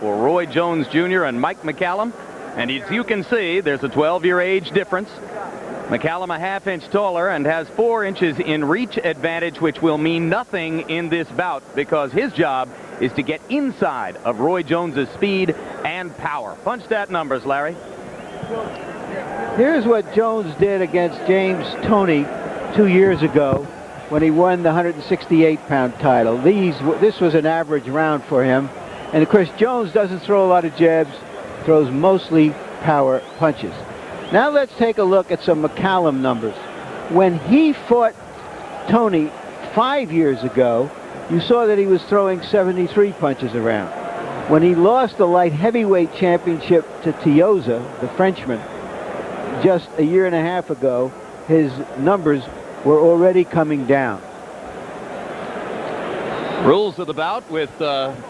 for Roy Jones Jr. and Mike McCallum. And as you can see, there's a 12-year age difference. McCallum a half-inch taller and has 4 inches in reach advantage, which will mean nothing in this bout because his job is to get inside of Roy Jones's speed and power. Punch that numbers, Larry. Here's what Jones did against James Toney 2 years ago when he won the 168-pound title. This was an average round for him. And, of course, Jones doesn't throw a lot of jabs, throws mostly power punches. Now let's take a look at some McCallum numbers. When he fought Toney 5 years ago, you saw that he was throwing 73 punches around. When he lost the light heavyweight championship to Tioza, the Frenchman, just a year and a half ago, his numbers were already coming down. Rules of the bout with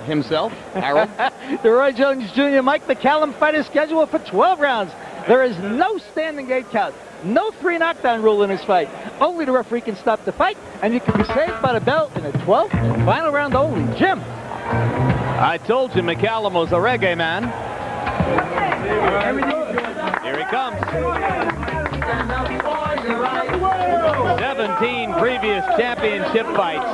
himself, Harold. The Roy Jones Jr. Mike McCallum fight is scheduled for 12 rounds. There is no standing gate count, no 3 knockdown rule in this fight. Only the referee can stop the fight, and you can be saved by the bell in the 12th and final round only. Jim. I told you McCallum was a reggae man. Here he comes. 17 previous championship fights.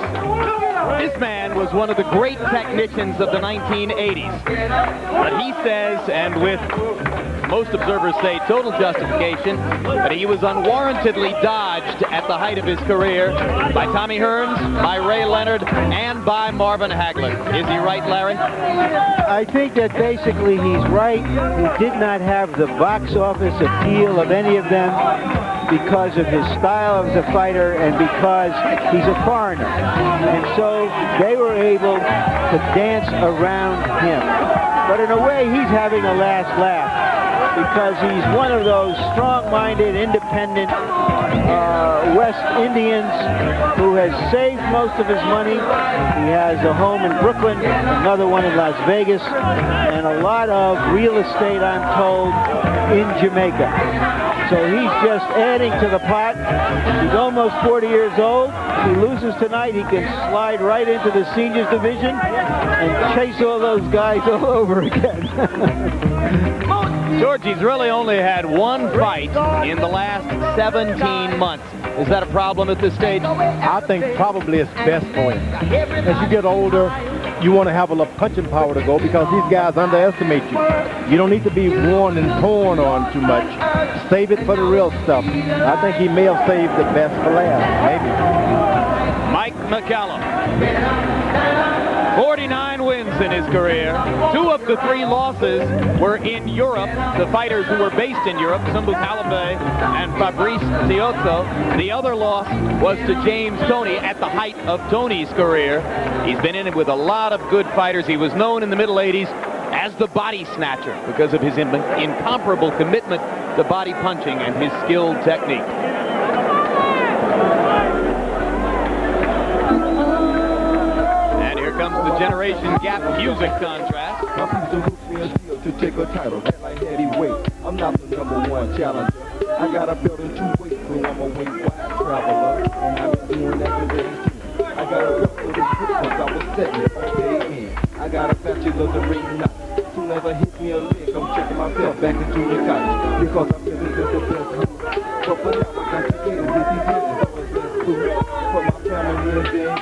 This man was one of the great technicians of the 1980s. But he says, and with most observers say total justification, that he was unwarrantedly dodged at the height of his career by Tommy Hearns, by Ray Leonard, and by Marvin Hagler. Is he right, Larry? I think that basically he's right. He did not have the box office appeal of any of them because of his style as a fighter and because he's a foreigner. And so they were able to dance around him. But in a way, he's having a last laugh because he's one of those strong-minded, independent West Indians who has saved most of his money. He has a home in Brooklyn, another one in Las Vegas, and a lot of real estate, I'm told, in Jamaica. So he's just adding to the pot. He's almost 40 years old. If he loses tonight, he can slide right into the seniors division and chase all those guys all over again. Georgie's really only had 1 fight in the last 17 months. Is that a problem at this stage? I think probably it's best for him. As you get older, you want to have a little punching power to go because these guys underestimate you. You don't need to be worn and torn on too much. Save it for the real stuff. I think he may have saved the best for last, maybe. Mike McCallum. 49 wins in his career. 2 of the 3 losses were in Europe. The fighters who were based in Europe, Sumbu Kalambay and Fabrice Tiozzo. The other loss was to James Toney at the height of Toney's career. He's been in it with a lot of good fighters. He was known in the middle 80s as the body snatcher because of his incomparable commitment to body punching and his skilled technique. Comes the Generation Gap music contrast. To take a title like heavyweight. I'm not the #1 challenger. I got a belt in 2 weights, so I'm a weight-wide traveler. And I've been doing that since 18. I got a belt for the grip because I was setting on day in. I got a bachelor's degree now. Soon as I hit me a leg, I'm checking myself back in junior college. Because I'm feeling just the best hood. But for now, I got to get it. This is always best food. For my family and then.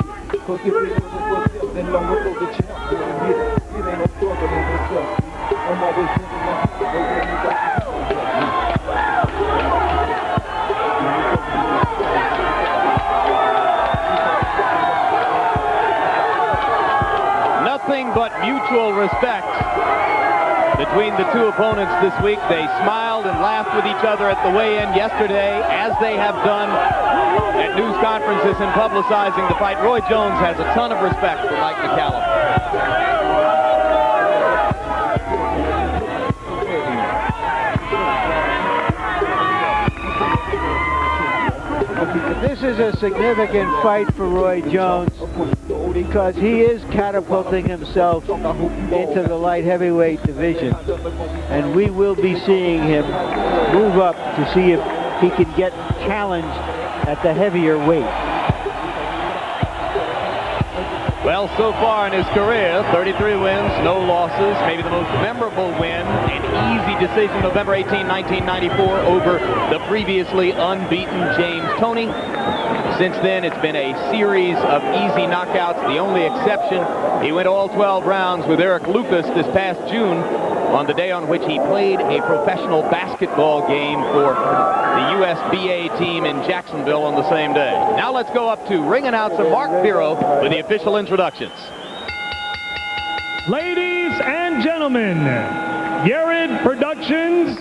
Cause if it wasn't for self, then long ago the champ didn't get it. It ain't no struggle in myself. I'm always thinking about it, but when you got nothing but mutual respect between the 2 opponents this week. They smiled and laughed with each other at the weigh-in yesterday, as they have done at news conferences and publicizing the fight. Roy Jones has a ton of respect for Mike McCallum. This is a significant fight for Roy Jones because he is catapulting himself into the light heavyweight division. And we will be seeing him move up to see if he can get challenged at the heavier weight. Well, so far in his career, 33 wins, no losses. Maybe the most memorable win, an easy decision, November 18, 1994, over the previously unbeaten James Toney. Since then, it's been a series of easy knockouts. The only exception, he went all 12 rounds with Eric Lucas this past June on the day on which he played a professional basketball game for the USBA team in Jacksonville on the same day. Now let's go up to ring announcer Mark Biro with the official introductions. Ladies and gentlemen, Yared Productions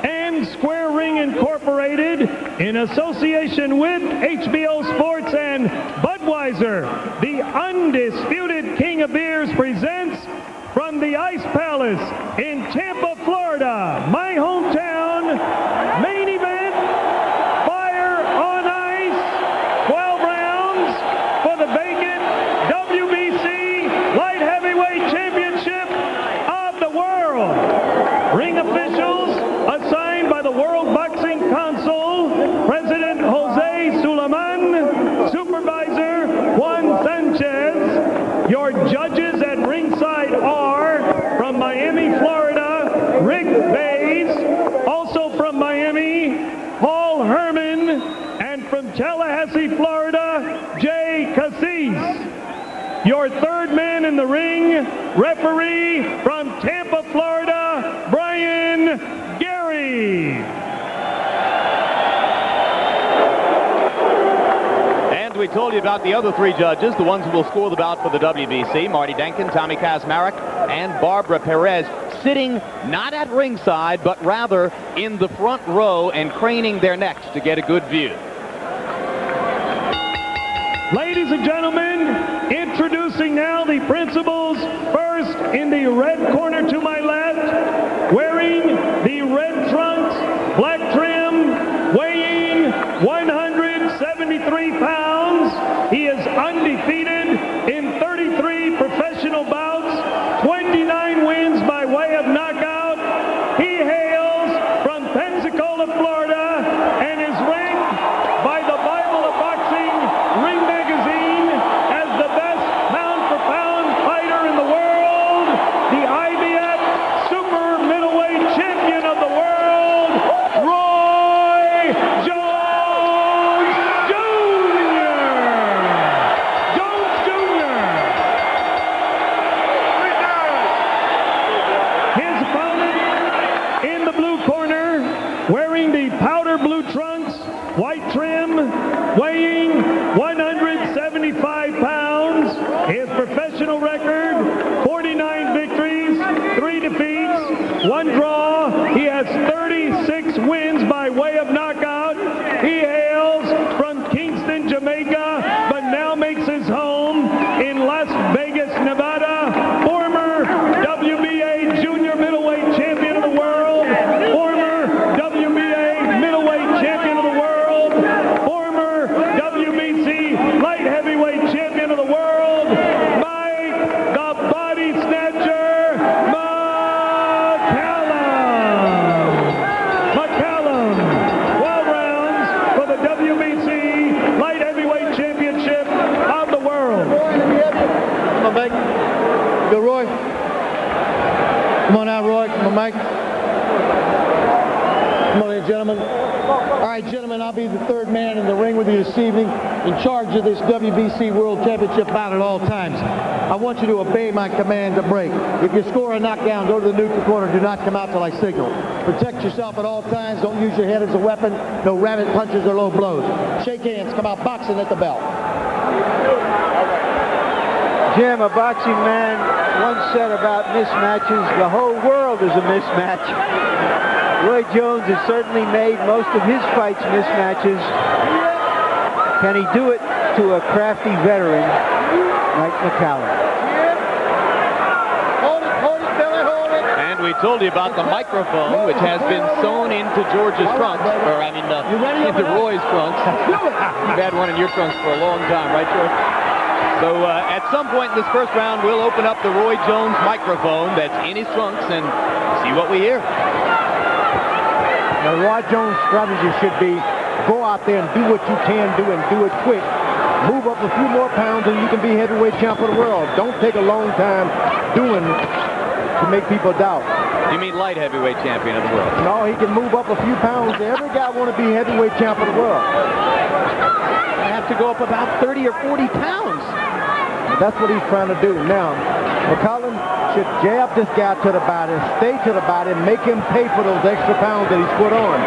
and Square Ring Incorporated, in association with HBO Sports and Budweiser, the undisputed King of Beers, presents from the Ice Palace in Tampa, Florida, my hometown, main event, Fire on Ice, 12 rounds for the vacant WBC Light Heavyweight Championship of the world. Ring officials assigned by the World Boxing Council, President Jose Suleiman, Supervisor Juan Sanchez. Your judges at ringside are from Miami, Florida, Rick Bays, also from Miami, Paul Herman, and from Tallahassee, Florida, Jay Cassis. Your third man in the ring, referee from Tampa, Florida, Brian Gary. And we told you about the other three judges, the ones who will score the bout for the WBC, Marty Denkin, Tommy Kazmarek, and Barbara Perez, sitting not at ringside, but rather in the front row and craning their necks to get a good view. Ladies and gentlemen, introducing now the principals. First, in the red corner to my left, wearing the red trunks, black trim, weighing 173 pounds. He is undefeated in 33 professional bouts, 29 wins by way of knockout. He hails from Pensacola, Florida, and is ranked by the Bible of Boxing Ring Magazine as the best pound-for-pound fighter in the world, the IBF Super Middleweight Champion of the world, Roy Jones Jr. Jones Jr. His opponent in the blue corner, wearing the powder blue trunks, white trim, weighing 175 pounds. His professional record, 49 victories, 3 defeats, 1 draw. He has 36 wins by way of knockout. He hails from Kingston, Jamaica, but now makes his home in Las Vegas, Nevada. Former WBA Junior Middleweight Champion of the world, former WBA Middleweight Champion of the world, former WBC Light Heavyweight Champion of the world, Mike the Body Snatcher McCallum. 12 rounds for the WBC Light Heavyweight Championship of the world. Come on, Mike. Go, Roy. Come on out, Roy. Come on, Mike. Come on in, gentlemen. All right, gentlemen, I'll be the third man in the ring with you this evening, in charge of this WBC World Championship bout at all times. I want you to obey my command to break. If you score a knockdown, go to the neutral corner. Do not come out till I signal. Protect yourself at all times. Don't use your head as a weapon. No rabbit punches or low blows. Shake hands. Come out boxing at the bell. Jim, a boxing man once said about mismatches, the whole world is a mismatch. Roy Jones has certainly made most of his fights mismatches. Can he do it to a crafty veteran like McCallum? And we told you about the microphone, which has been sewn into George's trunks, or I mean, into Roy's trunks. You've had one in your trunks for a long time, right, George? So at some point in this first round, we'll open up the Roy Jones microphone that's in his trunks and see what we hear. Now, Roy Jones' strategy should be go out there and do what you can do and do it quick. Move up a few more pounds and you can be heavyweight champ of the world. Don't take a long time doing to make people doubt. You mean light heavyweight champion of the world? No, he can move up a few pounds. Every guy want to be heavyweight champ of the world. I have to go up about 30 or 40 pounds. That's what he's trying to do. Now, McCallum should jab this guy to the body, stay to the body, and make him pay for those extra pounds that he's put on.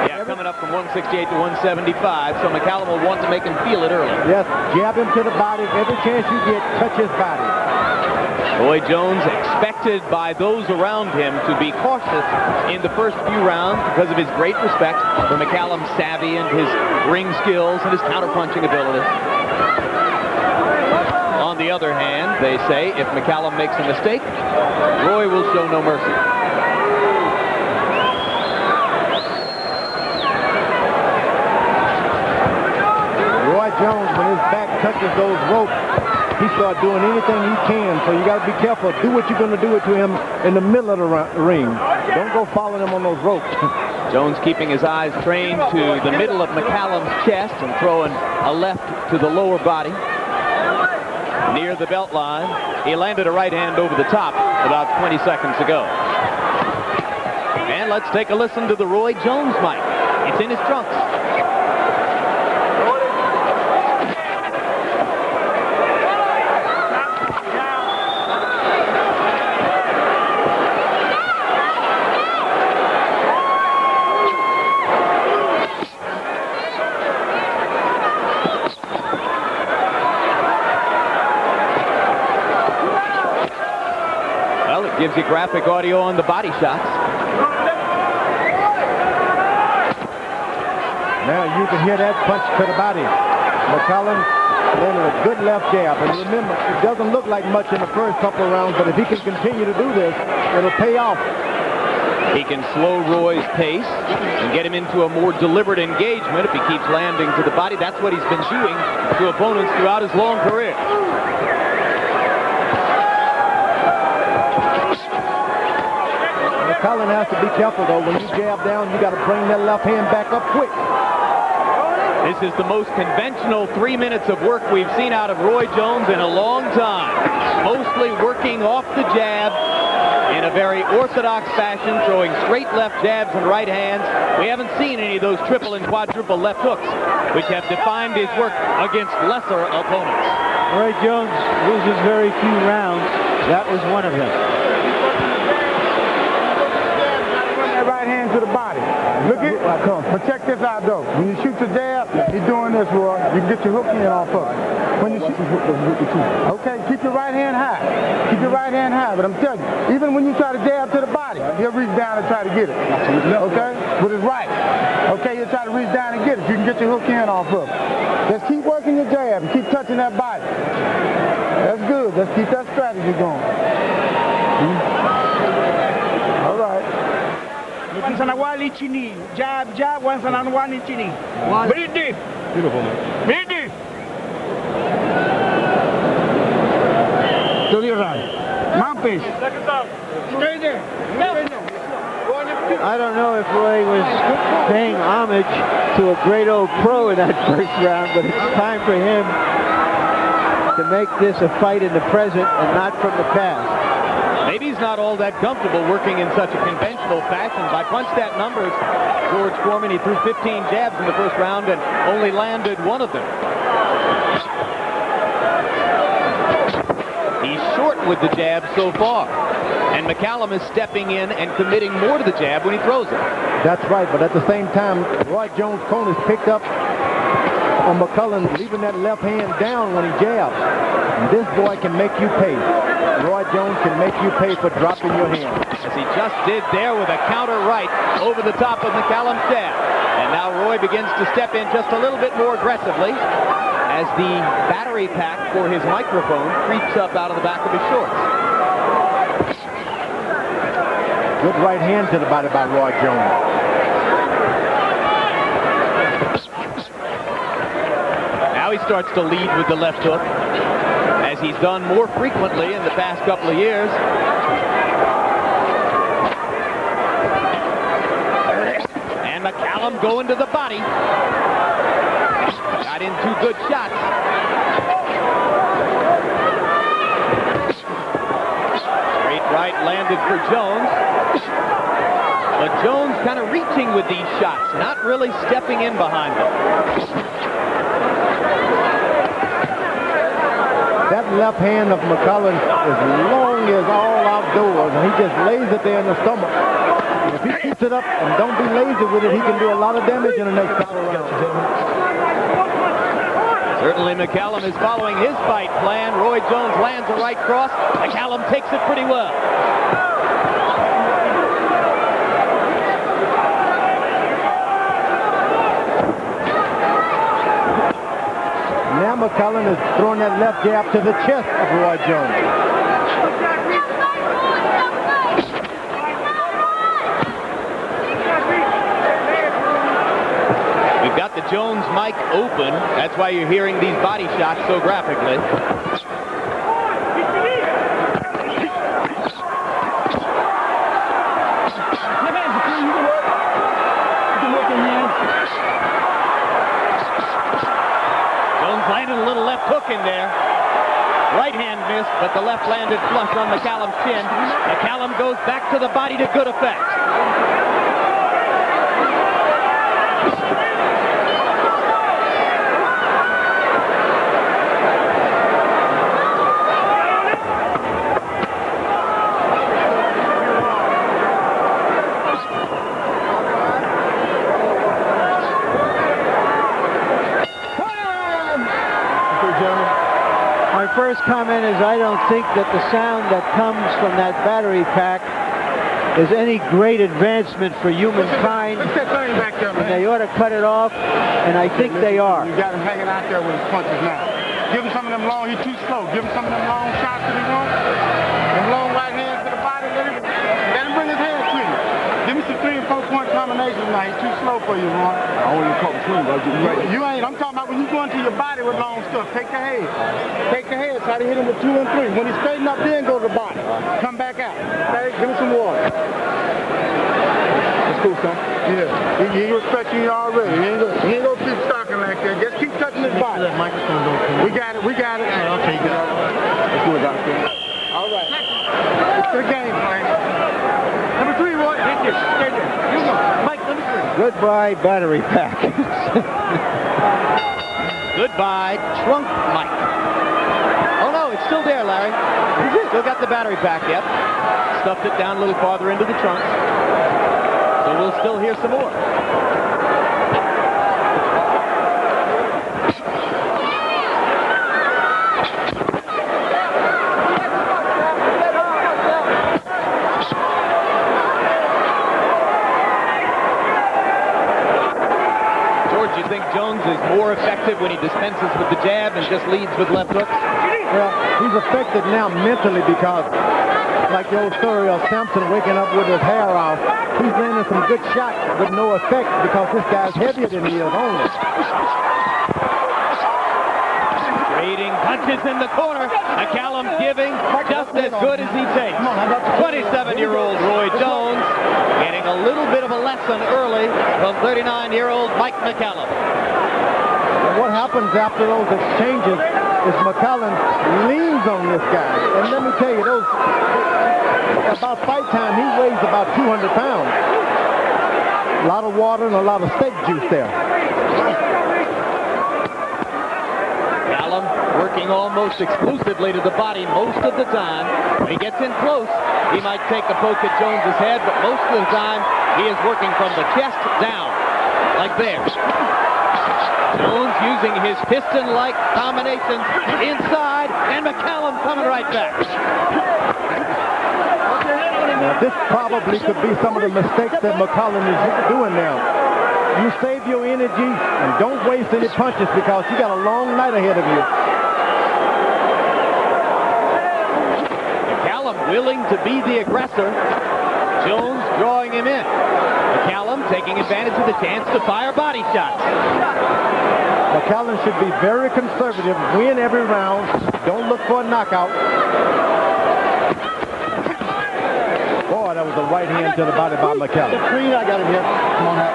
Yeah, coming up from 168 to 175, so McCallum will want to make him feel it early. Yes, jab him to the body. Every chance you get, touch his body. Roy Jones expected by those around him to be cautious in the first few rounds because of his great respect for McCallum's savvy and his ring skills and his counterpunching ability. On the other hand, they say if McCallum makes a mistake, Roy will show no mercy. Roy Jones, when his back touches those ropes, he starts doing anything he can, so you got to be careful. Do what you're going to do it to him in the middle of the ring. Don't go following him on those ropes. Jones keeping his eyes trained to the middle of McCallum's chest and throwing a left to the lower body. Near the belt line, he landed a right hand over the top about 20 seconds ago. And let's take a listen to the Roy Jones mic. It's in his trunks. Gives you graphic audio on the body shots. Now you can hear that punch to the body. McCallum landed a good left jab. And remember, it doesn't look like much in the first couple of rounds, but if he can continue to do this, it'll pay off. He can slow Roy's pace and get him into a more deliberate engagement if he keeps landing to the body. That's what he's been doing to opponents throughout his long career. McCallum has to be careful, though. When you jab down, you got to bring that left hand back up quick. This is the most conventional 3 minutes of work we've seen out of Roy Jones in a long time. Mostly working off the jab in a very orthodox fashion, throwing straight left jabs and right hands. We haven't seen any of those triple and quadruple left hooks, which have defined his work against lesser opponents. Roy Jones loses very few rounds. That was one of them. Right hand to the body. Look at, but check this out though. When you shoot the jab, you're doing this, Roy. You can get your hook in off of it. When you shoot, okay, keep your right hand high. Keep your right hand high. But I'm telling you, even when you try to jab to the body, he'll reach down and try to get it. Okay, with his right. Okay, he'll try to reach down and get it. You can get your hook in off of it. Just keep working your jab and keep touching that body. That's good. Let's keep that strategy going. All right. Once on a wali chini, jab, jab, once on a wali chini. Breathe deep. Beautiful, man. Breathe deep. To your right. Mouthpiece. Stay there. I don't know if Roy was paying homage to a great old pro in that first round, but it's time for him to make this a fight in the present and not from the past. Maybe he's not all that comfortable working in such a conventional fashion. By punch stat numbers, George Foreman, he threw 15 jabs in the first round and only landed one of them. He's short with the jab so far. And McCallum is stepping in and committing more to the jab when he throws it. That's right, but at the same time, Roy Jones' corner is picked up on McCallum, leaving that left hand down when he jabs. And this boy can make you pay. Roy Jones can make you pay for dropping your hand. As he just did there with a counter right over the top of McCallum's jab. And now Roy begins to step in just a little bit more aggressively as the battery pack for his microphone creeps up out of the back of his shorts. Good right hand to the body by Roy Jones. Now he starts to lead with the left hook, as he's done more frequently in the past couple of years. And McCallum going to the body. Got in 2 good shots. Straight right landed for Jones. But Jones kind of reaching with these shots, not really stepping in behind them. That left hand of McCallum is long as all outdoors, and he just lays it there in the stomach. And if he keeps it up and don't be lazy with it, he can do a lot of damage in the next battle round. Certainly McCallum is following his fight plan. Roy Jones lands a right cross. McCallum takes it pretty well. Now McCallum is throwing that left jab to the chest of Roy Jones. We've got the Jones mic open. That's why you're hearing these body shots so graphically. Landed a little left hook in there. Right hand missed, but the left landed flush on McCallum's chin. McCallum goes back to the body to good effect. My first comment is I don't think that the sound that comes from that battery pack is any great advancement for humankind. And they ought to cut it off, and I think they are. You got him hanging out there with his punches now. Give him some of them long, he's too slow. Give him some of them long shots that he wants. Them long right hands to the body, let him bring his hands to you. Give me some 3- and 4-point combinations now. He's too slow for you, Ron. I only caught between, bro. You ain't. I'm talking about when you go into your body with long stuff. Take the head. Take the head. Try to hit him with 2 and 3. When he straighten up, then go to the body. Come back out. Okay? Give him some water. That's cool, son. Yeah. He respecting you already. He ain't gonna keep stalking like that. Just keep touching his body. That microphone don't come. We got it. We got it. Okay, you got it. Let's do it, doctor. All right. It's the game plan. Number 3, Roy. Hit this. Stay there. You go. Mike, number 3. Goodbye, battery pack. Goodbye, trunk mic. Oh no, it's still there, Larry. Still got the battery pack, yep. Stuffed it down a little farther into the trunk. So we'll still hear some more. George, you think Jones is more effective when he dispenses with the jab and just leads with left hooks? Well, he's effective now mentally because, like the old story of Samson waking up with his hair off, he's landing some good shots with no effect because this guy's heavier than he is only. Trading punches in the corner. McCallum giving just as good as he takes. 27-year-old Roy Jones getting a little bit of a lesson early from 39-year-old Mike McCallum. And what happens after those exchanges is McCallum leans on this guy. And let me tell you, about fight time, he weighs about 200 pounds. A lot of water and a lot of steak juice there. McCallum working almost exclusively to the body most of the time. When he gets in close, he might take a poke at Jones's head, but most of the time, he is working from the chest down, like there. Jones using his piston-like combinations inside, and McCallum coming right back. Now, this probably could be some of the mistakes that McCallum is doing now. You save your energy and don't waste any punches because you got a long night ahead of you. McCallum willing to be the aggressor. Jones drawing him in. McCallum taking advantage of the chance to fire body shots. McCallum should be very conservative, win every round, don't look for a knockout. Boy, that was a right hand to the body by McCallum. I got him here. Come on out.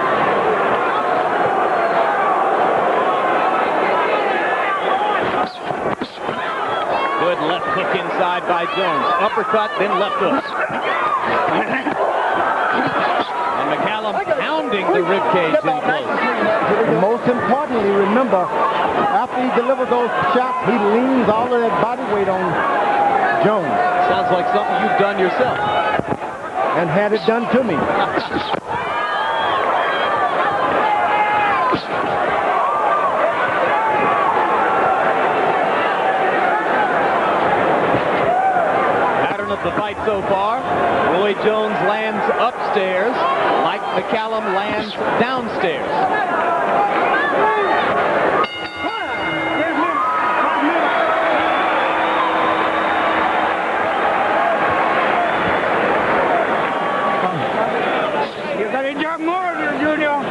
Good left hook inside by Jones. Uppercut, then left hook. And McCallum pounding the ribcage in close. And most importantly, remember, after he delivers those shots, he leans all of that body weight on Jones. Sounds like something you've done yourself. And had it done to me. Pattern of the fight so far. Roy Jones lands upstairs. Mike McCallum lands downstairs. You got a job more, Junior.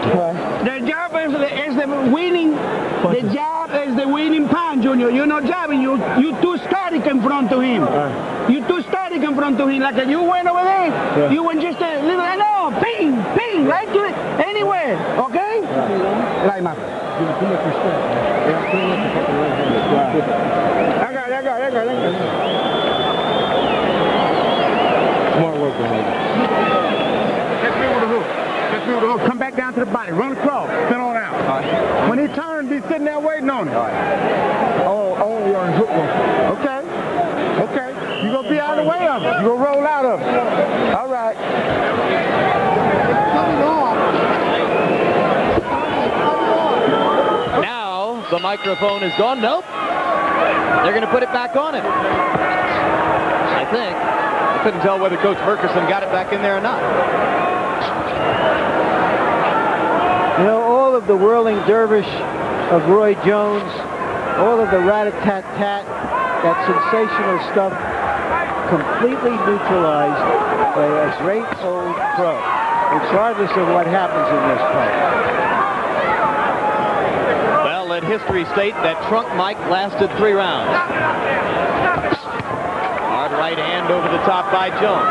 The job is the winning. The job is the winning pan, Junior. You're not jabbing. You too static in front of him. You too static in front of him. Like you went over there. Yeah. You went just a little. No, ping, ping, right to it. Anywhere. Okay? Right, man. I got it. Smart work, man. Catch me with the hook. Catch me with the hook. Come back down to the body. Run across. Spin on out. When he turns, be sitting there waiting on him. Oh, you're on hook one. Okay. You're going to be out of the way of it. You're going to roll out of it. All right. Now the microphone is gone. Nope. They're going to put it back on him. I think. I couldn't tell whether Coach Murkerson got it back in there or not. You know, all of the whirling dervish of Roy Jones, all of the rat-a-tat-tat, that sensational stuff, completely neutralized by a great old pro, regardless of what happens in this fight. Well, let history state that Trunk Mike lasted 3 rounds. Hard right hand over the top by Jones.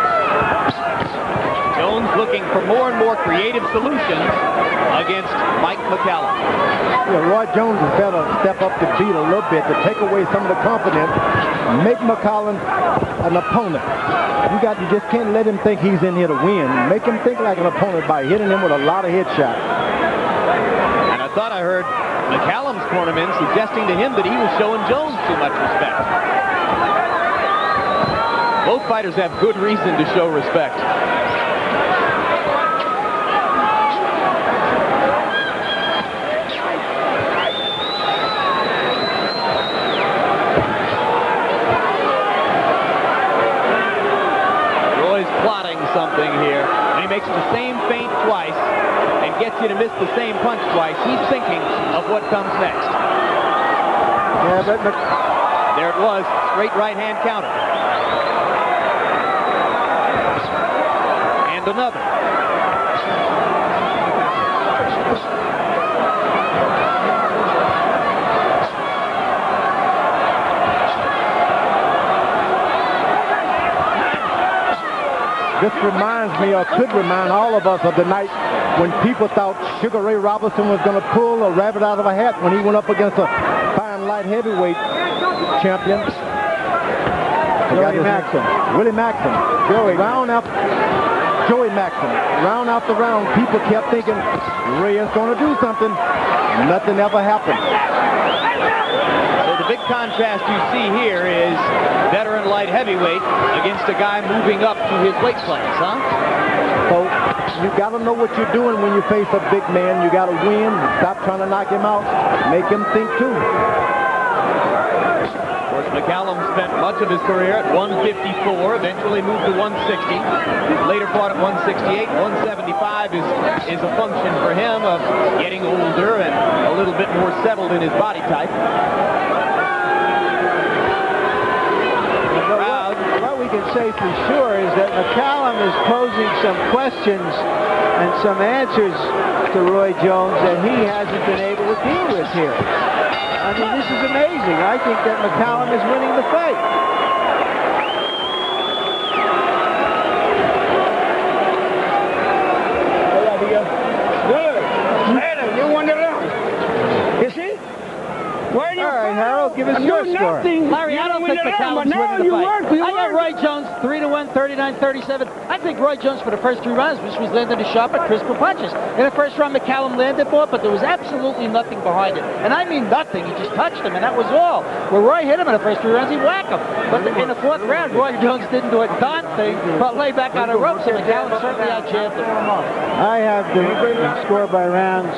Jones looking for more and more creative solutions against Mike McCallum. Yeah, Roy Jones has better step up the beat a little bit to take away some of the confidence, make McCallum an opponent. You just can't let him think he's in here to win. Make him think like an opponent by hitting him with a lot of headshots. And I thought I heard McCallum's cornerman suggesting to him that he was showing Jones too much respect. Both fighters have good reason to show respect. Something here, and he makes the same feint twice and gets you to miss the same punch twice. He's thinking of what comes next. Yeah, but there it was, straight right hand counter. And another. This reminds me, or could remind all of us, of the night when people thought Sugar Ray Robinson was going to pull a rabbit out of a hat when he went up against a fine light heavyweight champion. Willie Maxim. Joey Maxim. Round after round, people kept thinking Ray is going to do something. Nothing ever happened. So the big contrast you see here is veteran light heavyweight against a guy moving up to his weight class, huh? So you got to know what you're doing when you face a big man. You got to win. Stop trying to knock him out. Make him think too. Of course, McCallum spent much of his career at 154, eventually moved to 160. Later fought at 168. 175 is a function for him of getting older and a little bit more settled in his body type. What we can say for sure is that McCallum is posing some questions and some answers to Roy Jones that he hasn't been able to deal with here. I mean, this is amazing. I think that McCallum is winning the fight. Good. You won the round. You see? All right, Harold, Give us your do score. nothing. Larry, You I don't win think the round, McCallum's but now winning the you fight. work, you I got work. Roy Jones 3-1, 39-37. I think Roy Jones for the first 3 rounds, which was landing the sharp and crisp punches. In the first round, McCallum landed more, but there was absolutely nothing behind it. And I mean nothing. He just touched him, and that was all. Where Roy hit him in the first 3 rounds, he whacked him. But in the 4th round, Roy Jones didn't do a darn thing but lay back on the ropes, and McCallum certainly outjabbed him. I have the score by rounds.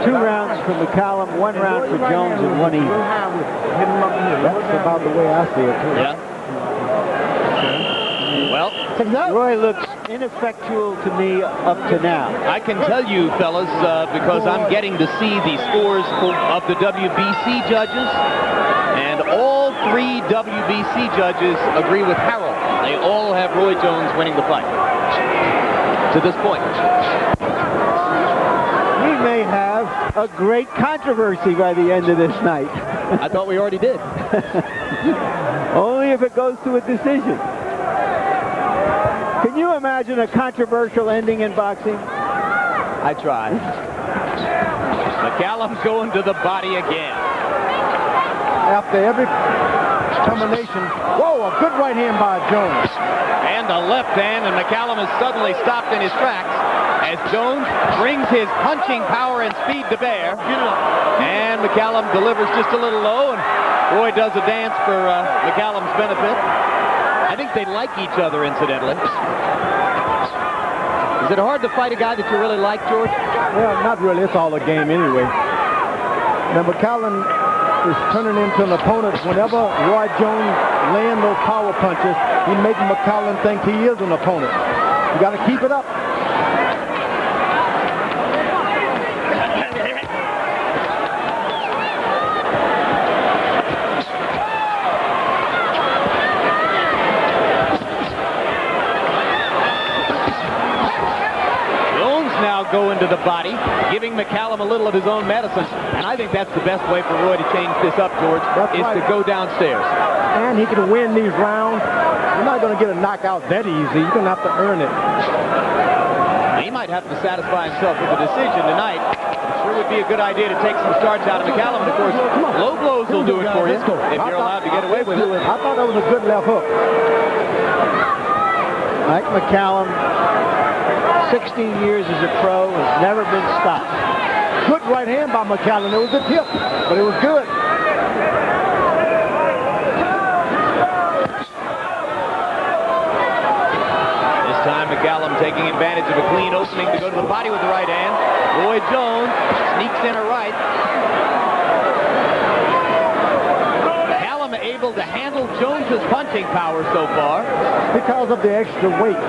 2 rounds for McCallum, 1 round for Jones, and 1 even. That's about the way I see it, too. Yeah. Well, Roy looks ineffectual to me up to now. I can tell you, fellas, because I'm getting to see the scores of the WBC judges, and all 3 WBC judges agree with Harold. They all have Roy Jones winning the fight to this point. We may have a great controversy by the end of this night. I thought we already did. Only if it goes to a decision. Can you imagine a controversial ending in boxing? I tried. McCallum's going to the body again. After every combination, whoa, a good right hand by Jones. And a left hand, and McCallum is suddenly stopped in his tracks as Jones brings his punching power and speed to bear. And McCallum delivers just a little low, and Roy does a dance for McCallum's benefit. I think they like each other, incidentally. Is it hard to fight a guy that you really like, George? Well, not really. It's all a game anyway. Now, McCallum is turning into an opponent. Whenever Roy Jones lands those power punches, he makes McCallum think he is an opponent. You got to keep it up. Go into the body, giving McCallum a little of his own medicine. And I think that's the best way for Roy to change this up, George, to go downstairs. And he can win these rounds. You're not going to get a knockout that easy. You're going to have to earn it. He might have to satisfy himself with a decision tonight. It sure would be a good idea to take some starch out of McCallum. And, of course, low blows will do it for you if you're allowed to get away with it. I thought that was a good left hook. Mike McCallum, 16 years as a pro, has never been stopped. Good right hand by McCallum. It was a tip, but it was good. This time McCallum taking advantage of a clean opening to go to the body with the right hand. Roy Jones sneaks in a right. McCallum able to handle Jones's punching power so far. Because of the extra weight.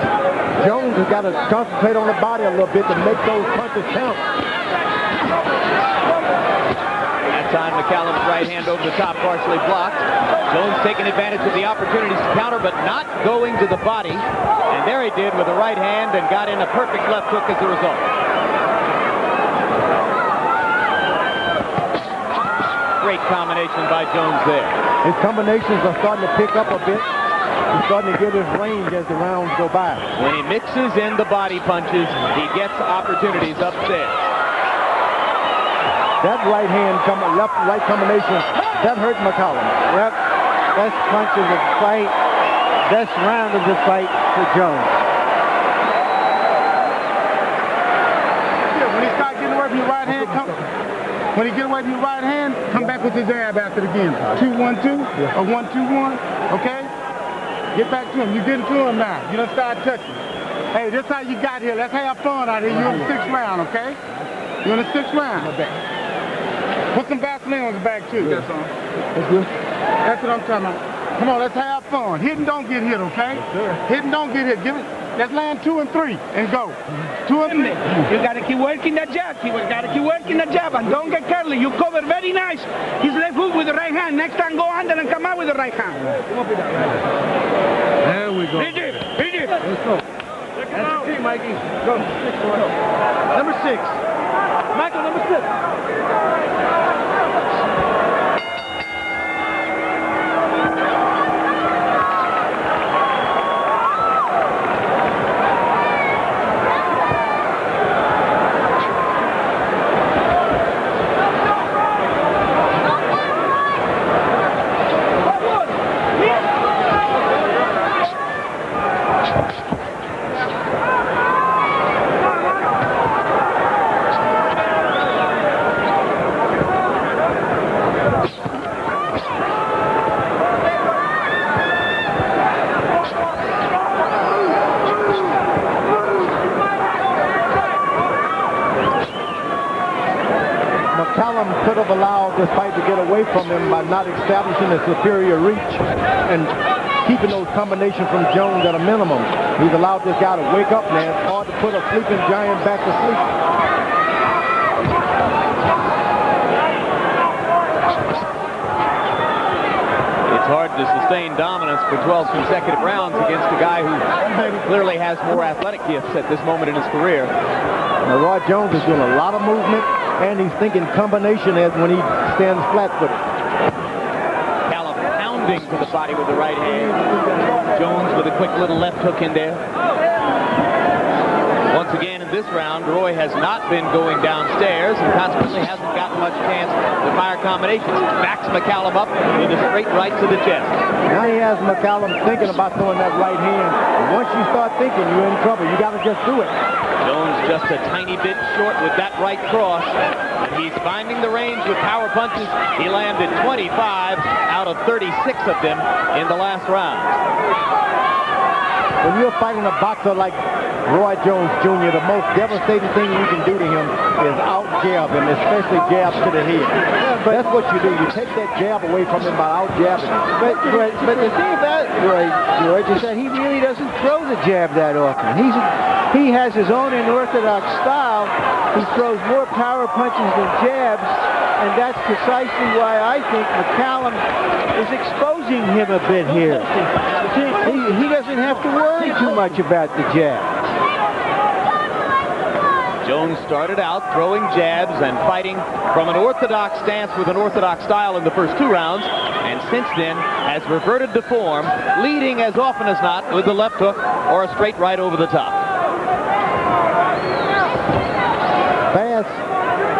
Jones has got to concentrate on the body a little bit to make those punches count. That time McCallum's right hand over the top, partially blocked. Jones taking advantage of the opportunities to counter, but not going to the body. And there he did with the right hand and got in a perfect left hook as a result. Great combination by Jones there. His combinations are starting to pick up a bit. He's starting to get his range as the rounds go by. When he mixes in the body punches, he gets opportunities upstairs. That right hand, left-right combination, that hurt McCallum. Yep, best punch of the fight, best round of the fight for Jones. Yeah, when he starts getting away from your right hand, when he get away from your right hand, come back with his jab after it again. 2-1-2 or 1-2-1, okay? Get back to him. You're getting to him now. You done start touching. Hey, this how you got here. Let's have fun out here. You're in the 6th round, okay? You're in the 6th round. Put some Vaseline on his back, too. That's all. That's good. That's what I'm talking about. Come on, let's have fun. Hit and don't get hit, okay? Yes, hit and don't get hit. Give it. Let's land 2 and 3 and go. 2 and 3. You gotta keep working that jab. You gotta keep working that jab and don't get careless. You cover very nice. His left hook with the right hand. Next time go under and come out with the right hand. There we go. Hit it. Hit it. Let's go. That's the key, Mikey. Go. Number 6. Michael, number 6. McCallum could have allowed this fight to get away from him by not establishing a superior reach and keeping those combinations from Jones at a minimum. He's allowed this guy to wake up, man. It's hard to put a sleeping giant back to sleep. It's hard to sustain dominance for 12 consecutive rounds against a guy who clearly has more athletic gifts at this moment in his career. Now, Roy Jones is doing a lot of movement, and he's thinking combination as when he stands flat-footed. McCallum pounding to the body with the right hand. Jones with a quick little left hook in there. Once again in this round, Roy has not been going downstairs and consequently hasn't gotten much chance to fire combinations. Backs McCallum up with a straight right to the chest. Now he has McCallum thinking about throwing that right hand. And once you start thinking, you're in trouble. You got to just do it. Jones just a tiny bit short with that right cross. And he's finding the range with power punches. He landed 25 out of 36 of them in the last round. When you're fighting a boxer like Roy Jones Jr., the most devastating thing you can do to him is out-jab him, especially jabs to the head. But that's what you do. You take that jab away from him by out-jabbing him. But the thing about Roy George is that he really doesn't throw the jab that often. He has his own unorthodox style. He throws more power punches than jabs, and that's precisely why I think McCallum is exposing him a bit here. He doesn't have to worry too much about the jab. Jones started out throwing jabs and fighting from an orthodox stance with an orthodox style in the first two rounds, and since then has reverted to form, leading as often as not with the left hook or a straight right over the top. Fast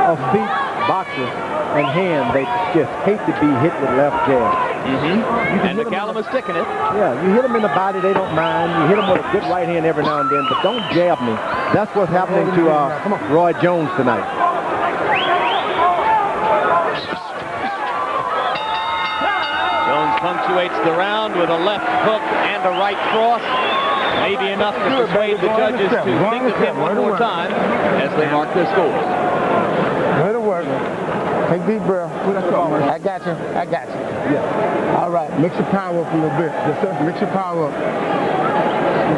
of feet boxers and hand, they just hate to be hit with left jab. And McCallum is sticking it. Yeah, you hit them in the body, they don't mind. You hit them with a good right hand every now and then, but don't jab me. That's what's happening to Roy Jones tonight. Jones punctuates the round with a left hook and a right cross. Maybe enough to persuade the judges to think of him one more time as they mark their scores. Way to work. Take deep breath. I got you. I got you. Yeah. All right. Mix your power up a little bit. Yes, sir. Mix your power up.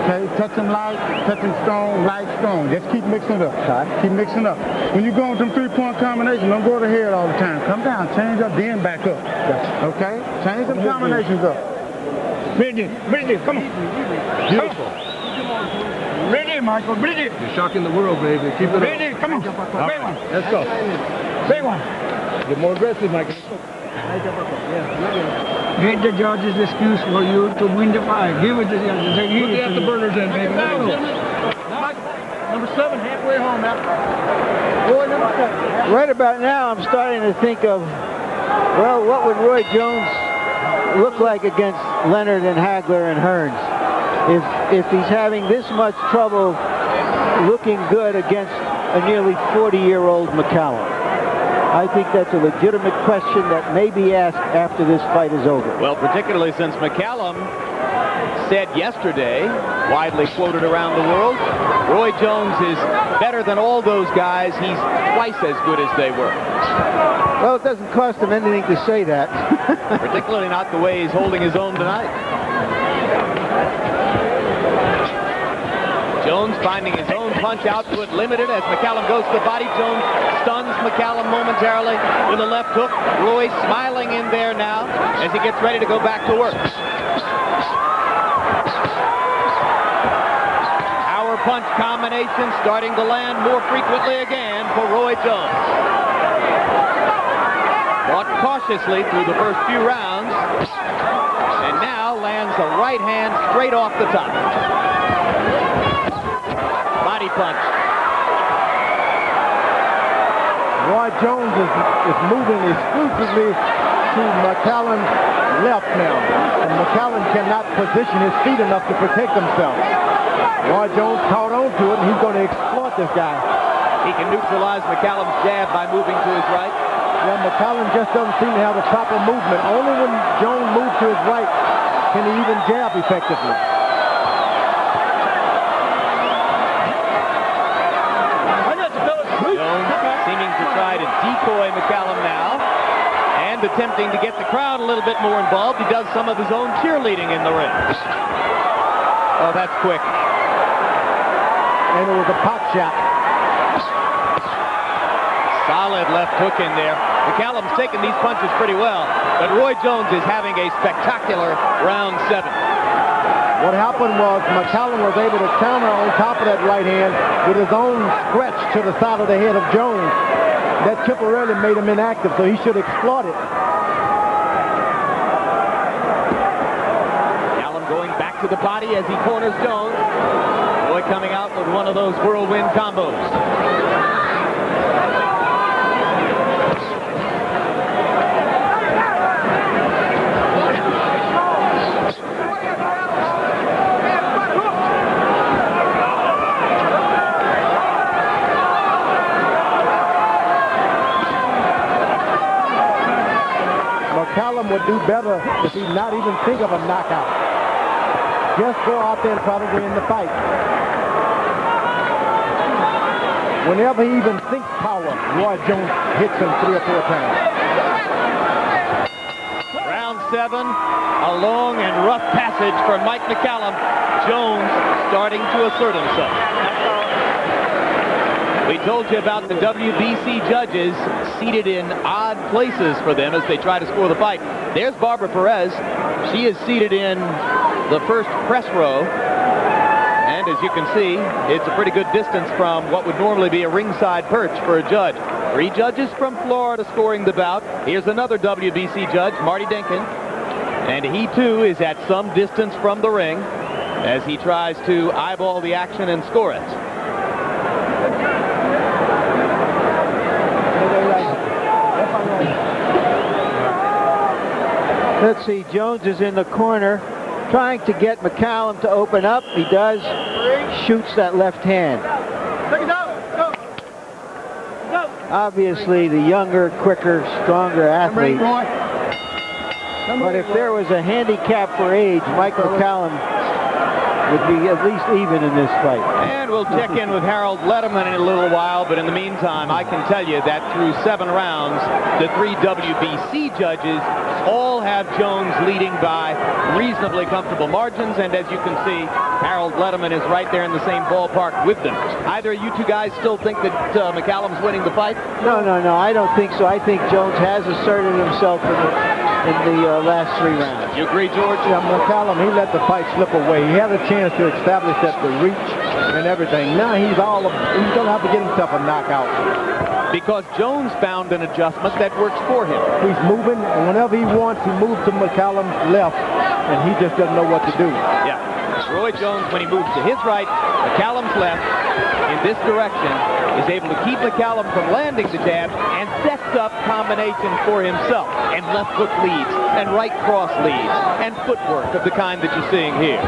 Okay. Touch them light, touch them strong, light, strong. Just keep mixing it up. Keep mixing up. When you go with them three-point combinations, don't go to the head all the time. Come down, change up, then back up. Okay? Change them combinations up. Bridget, come on. Beautiful. Bridget, Michael, Bridget. You're shocking the world, baby. Keep it up. Bridget, come on. Big one. Let's go. Big one. Get more aggressive, Michael. Get the judge's excuse for you to win the fight. Give it to the judges. Put the afterburners in, baby. Number 7, halfway home now. Right about now, I'm starting to think of, well, what would Roy Jones look like against Leonard and Hagler and Hearns if he's having this much trouble looking good against a nearly 40-year-old McCallum? I think that's a legitimate question that may be asked after this fight is over. Well, particularly since McCallum said yesterday, widely quoted around the world, Roy Jones is better than all those guys. He's twice as good as they were. Well, it doesn't cost him anything to say that. Particularly not the way he's holding his own tonight. Jones finding his own punch output limited as McCallum goes to the body. Jones stuns McCallum momentarily with a left hook. Roy smiling in there now as he gets ready to go back to work. Power punch combination starting to land more frequently again for Roy Jones. Fought cautiously through the first few rounds and now lands a right hand straight off the top. Body punch. Roy Jones is moving exclusively to McCallum's left now. And McCallum cannot position his feet enough to protect himself. Roy Jones caught on to it, and he's going to exploit this guy. He can neutralize McCallum's jab by moving to his right. Yeah, McCallum just doesn't seem to have the proper movement. Only when Jones moves to his right can he even jab effectively. Jones seeming to try to decoy McCallum and attempting to get the crowd a little bit more involved. He does some of his own cheerleading in the ring. Oh, that's quick. And it was a pot shot. Solid left hook in there. McCallum's taking these punches pretty well, but Roy Jones is having a spectacular round 7. What happened was McCallum was able to counter on top of that right hand with his own stretch to the side of the head of Jones. That temporarily made him inactive, so he should exploit it. McCallum going back to the body as he corners Jones. Roy coming out with one of those whirlwind combos. McCallum would do better if he not even think of a knockout. Just go out there and try to win the fight. Whenever he even thinks power, Roy Jones hits him 3 or 4 times. Round 7, a long and rough passage for Mike McCallum. Jones starting to assert himself. We told you about the WBC judges seated in odd places for them as they try to score the fight. There's Barbara Perez. She is seated in the first press row. And as you can see, it's a pretty good distance from what would normally be a ringside perch for a judge. 3 judges from Florida scoring the bout. Here's another WBC judge, Marty Denkin. And he too is at some distance from the ring as he tries to eyeball the action and score it. Let's see, Jones is in the corner trying to get McCallum to open up. He does. Shoots that left hand. Obviously the younger, quicker, stronger athlete. But if there was a handicap for age, Mike McCallum would be at least even in this fight. And we'll check in with Harold Letterman in a little while, but in the meantime, I can tell you that through 7 rounds, the 3 WBC judges all have Jones leading by reasonably comfortable margins, and as you can see, Harold Letterman is right there in the same ballpark with them. Either you two guys still think that McCallum's winning the fight? No, I don't think so. I think Jones has asserted himself in the last 3 rounds. You agree, George? Yeah, McCallum, he let the fight slip away. He had a chance to establish that the reach and everything. Now he's going to have to get himself a knockout. Because Jones found an adjustment that works for him. He's moving, and whenever he wants, he moves to McCallum's left, and he just doesn't know what to do. Yeah. Roy Jones, when he moves to his right, McCallum's left, in this direction, is able to keep McCallum from landing the jab and sets up combinations for himself. And left hook leads, and right cross leads, and footwork of the kind that you're seeing here.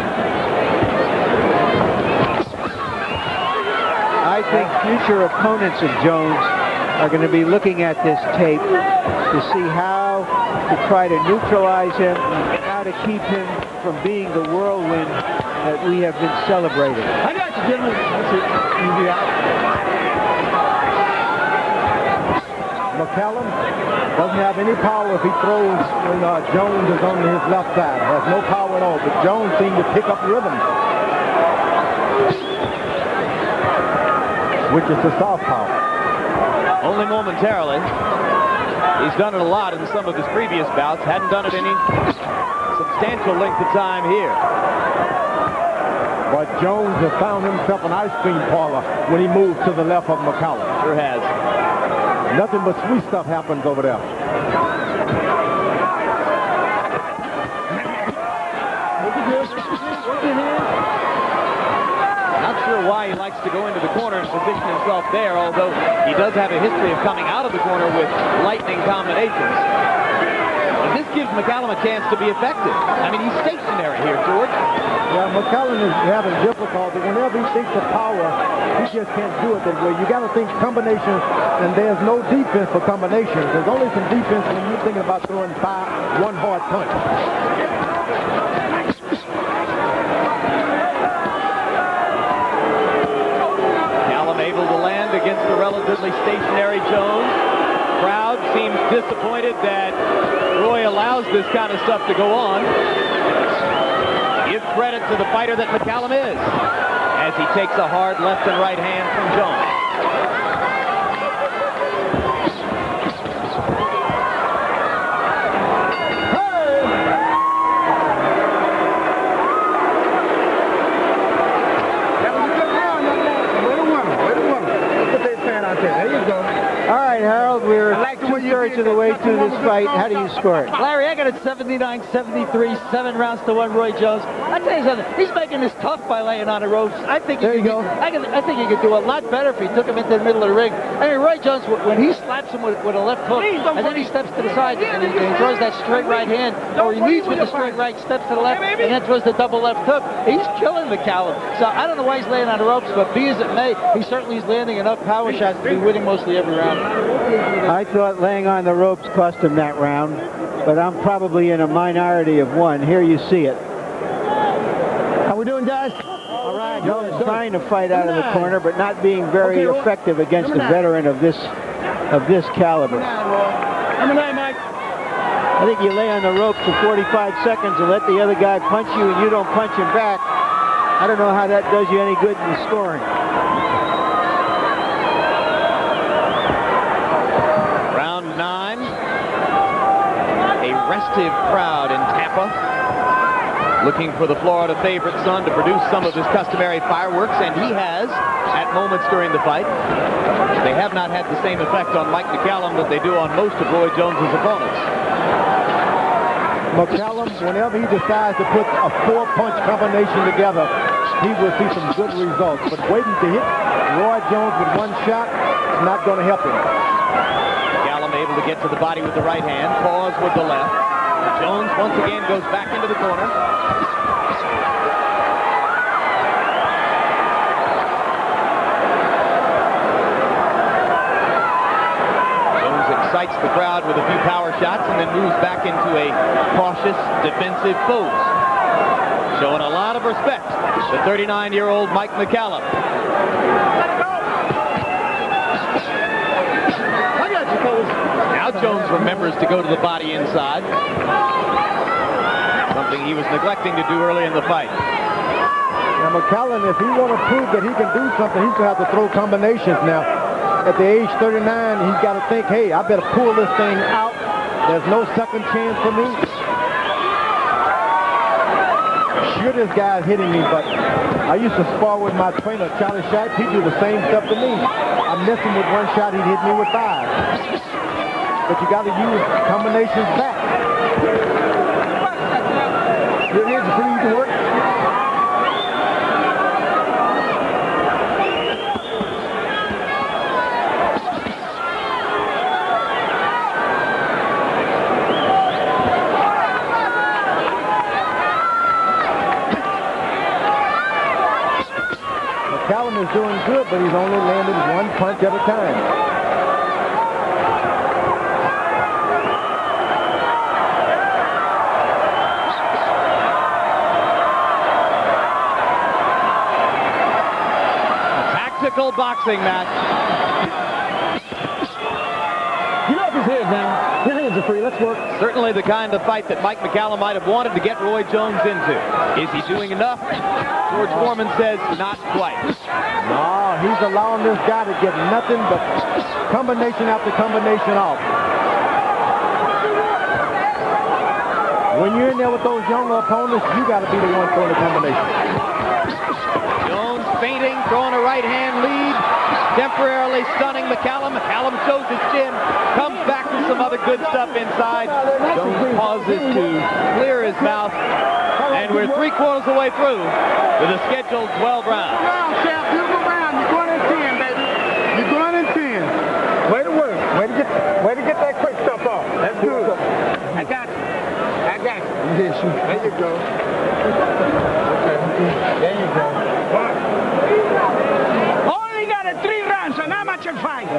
I think future opponents of Jones are going to be looking at this tape to see how to try to neutralize him, how to keep him from being the whirlwind that we have been celebrating. I got you, gentlemen. That's it. Easy out. McCallum doesn't have any power if he throws when Jones is on his left side. Has no power at all, but Jones seemed to pick up rhythm, which is the southpaw. Only momentarily. He's done it a lot in some of his previous bouts. Hadn't done it any substantial length of time here. But Jones has found himself an ice cream parlor when he moves to the left of McCallum. Sure has. Nothing but sweet stuff happens over there. Not sure why he likes to go into the corner and position himself there, although he does have a history of coming out of the corner with lightning combinations. But this gives McCallum a chance to be effective. I mean, he's stationary here, George. Yeah, McCallum is having difficulty. Whenever he thinks of power, he just can't do it that way. You got to think combinations, and there's no defense for combinations. There's only some defense when you're thinking about throwing one hard punch. Able to land against the relatively stationary Jones. Crowd seems disappointed that Roy allows this kind of stuff to go on. Give credit to the fighter that McCallum is, as he takes a hard left and right hand from Jones. Harold, we're two-thirds of the way through this fight. How do you score it? Larry, I got it 79-73, 7 rounds to 1, Roy Jones. I tell you something, he's making this tough by laying on the ropes. I think I think he could do a lot better if he took him into the middle of the ring. I mean, Roy Jones, when he slaps him with a left hook, and then he steps to the side and he throws that straight right hand, or he leads with the straight right, steps to the left, and then throws the double left hook. He's killing McCallum. So I don't know why he's laying on the ropes, but be as it may, he certainly is landing enough power shots to be winning mostly every round. I thought laying on the ropes cost him that round, but I'm probably in a minority of one. Here you see it. How we doing, guys? All right, Jones trying to fight out of the corner, but not being very effective against a veteran of this caliber. I think you lay on the ropes for 45 seconds and let the other guy punch you and you don't punch him back. I don't know how that does you any good in the scoring. Round 9. A restive crowd in Tampa, looking for the Florida favorite son to produce some of his customary fireworks, and he has at moments during the fight. They have not had the same effect on Mike McCallum that they do on most of Roy Jones's opponents. McCallum, whenever he decides to put a 4-punch combination together, he will see some good results. But waiting to hit Roy Jones with one shot is not going to help him. McCallum able to get to the body with the right hand, pause with the left. Jones once again goes back into the corner. Excites the crowd with a few power shots and then moves back into a cautious defensive pose, showing a lot of respect to 39-year-old Mike McCallum. Now Jones remembers to go to the body inside, something he was neglecting to do early in the fight. Now McCallum, if he want to prove that he can do something, he's going to have to throw combinations now. At the age 39, he's got to think, hey, I better pull this thing out. There's no second chance for me. Sure, this guy's hitting me, but I used to spar with my trainer, Charlie Shipes. He'd do the same stuff to me. I missed him with one shot, he'd hit me with 5. But you got to use combinations back. Here's the free to work. McCallum is doing good, but he's only landed one punch at a time. Tactical boxing match. Get off his head now. His hands are free. Let's work. Certainly the kind of fight that Mike McCallum might have wanted to get Roy Jones into. Is he doing enough? George Foreman says not quite. No, he's allowing this guy to get nothing but combination after combination off. When you're in there with those younger opponents, you got to be the one throwing the combination. Jones feinting, throwing a right hand lead, temporarily stunning McCallum. McCallum shows his chin, comes back with some other good stuff inside. Jones pauses to clear his mouth, and we're 3/4 of the way through with a scheduled 12 rounds. Beautiful round. You're going in 10, baby. You're going in 10. Way to work. Way to get that quick stuff off. That's good. I got you. There you go. Okay. There you go. Only got a 3 rounds, an amateur fight.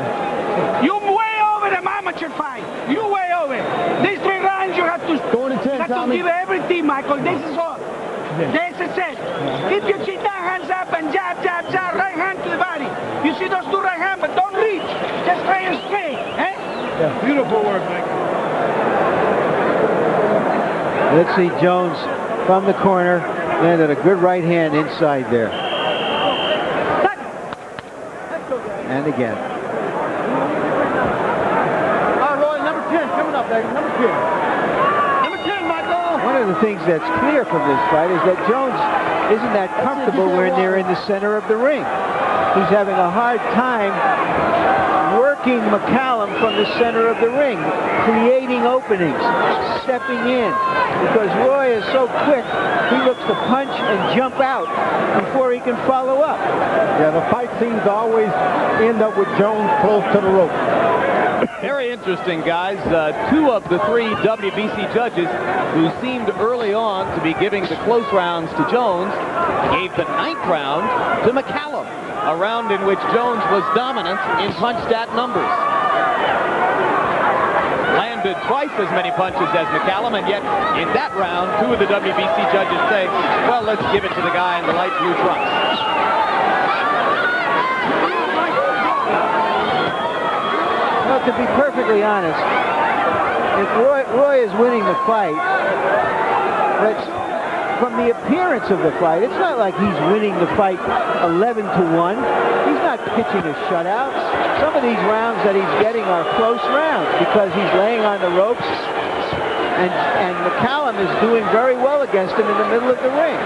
You way over the amateur fight. You way over. These 3 rounds you have to, Going to 10, you have Tommy. to give everything, Michael. This is all. This is it. Keep your chin down, hands up, and jab, jab, jab. Right hand to the body. You see those 2 right hands, but don't reach. Just lay it straight. Eh? Yeah. Beautiful Let's see Jones from the corner. Landed a good right hand inside there. And again. All right, Roy, number 10 coming up, baby. Number 10. Number 10, Michael. One of the things that's clear from this fight is that Jones isn't that comfortable when they're in the center of the ring. He's having a hard time working McCallum from the center of the ring, creating openings, stepping in. Because Roy is so quick, he looks to punch and jump out before he can follow up. Yeah, the fight seems to always end up with Jones close to the rope. Very interesting, guys. Two of the three WBC judges who seemed early on to be giving the close rounds to Jones gave the 9th round to McCallum, a round in which Jones was dominant in punch stat numbers. Landed twice as many punches as McCallum, and yet in that round, two of the WBC judges say, well, let's give it to the guy in the light blue trunks. Well, to be perfectly honest, if Roy is winning the fight, that's from the appearance of the fight. It's not like he's winning the fight 11-1. He's not pitching a shutout. Some of these rounds that he's getting are close rounds because he's laying on the ropes, and McCallum is doing very well against him in the middle of the ring.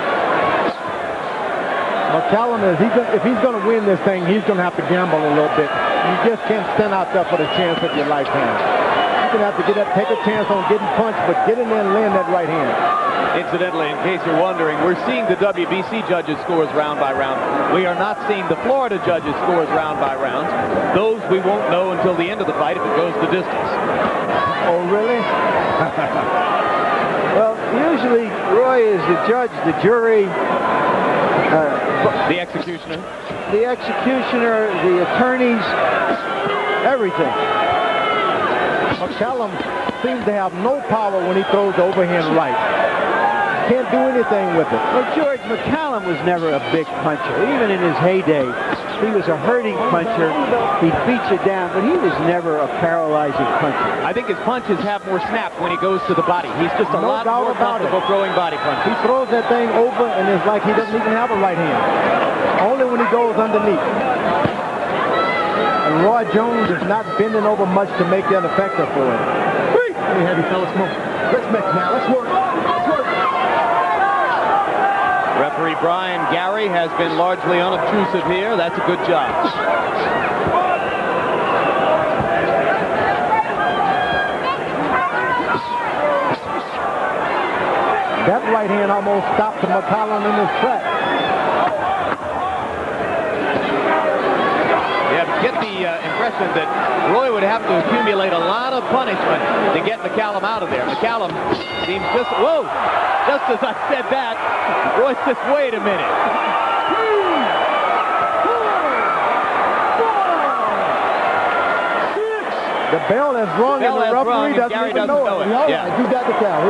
McCallum is, if he's going to win this thing, he's going to have to gamble a little bit. You just can't stand out there for the chance of your lifetime. You're going to have to take a chance on getting punched, but get in there and land that right hand. Incidentally, in case you're wondering, we're seeing the WBC judges' scores round by round. We are not seeing the Florida judges' scores round by round. Those we won't know until the end of the fight if it goes the distance. Oh, really? Well, usually Roy is the judge, the jury, the executioner. The executioner, the attorneys, everything. McCallum seems to have no power when he throws the overhand right. Can't do anything with it. Well, George, McCallum was never a big puncher. Even in his heyday, he was a hurting puncher. He beat you down, but he was never a paralyzing puncher. I think his punches have more snap when he goes to the body. He's just a lot more comfortable throwing body punches. He throws that thing over, and it's like he doesn't even have a right hand. Only when he goes underneath. And Roy Jones is not bending over much to make that effective for him. Hey, heavy fellas, come on. Let's mix now. Let's work. Let's work. Referee Brian Gary has been largely unobtrusive here. That's a good job. That right hand almost stopped McCallum in his track. Get the impression that Roy would have to accumulate a lot of punishment to get McCallum out of there. McCallum seems just, whoa, just as I said that, Roy says, wait a minute. The bell has rung and the referee doesn't Gary even know it. Yeah. You got the count.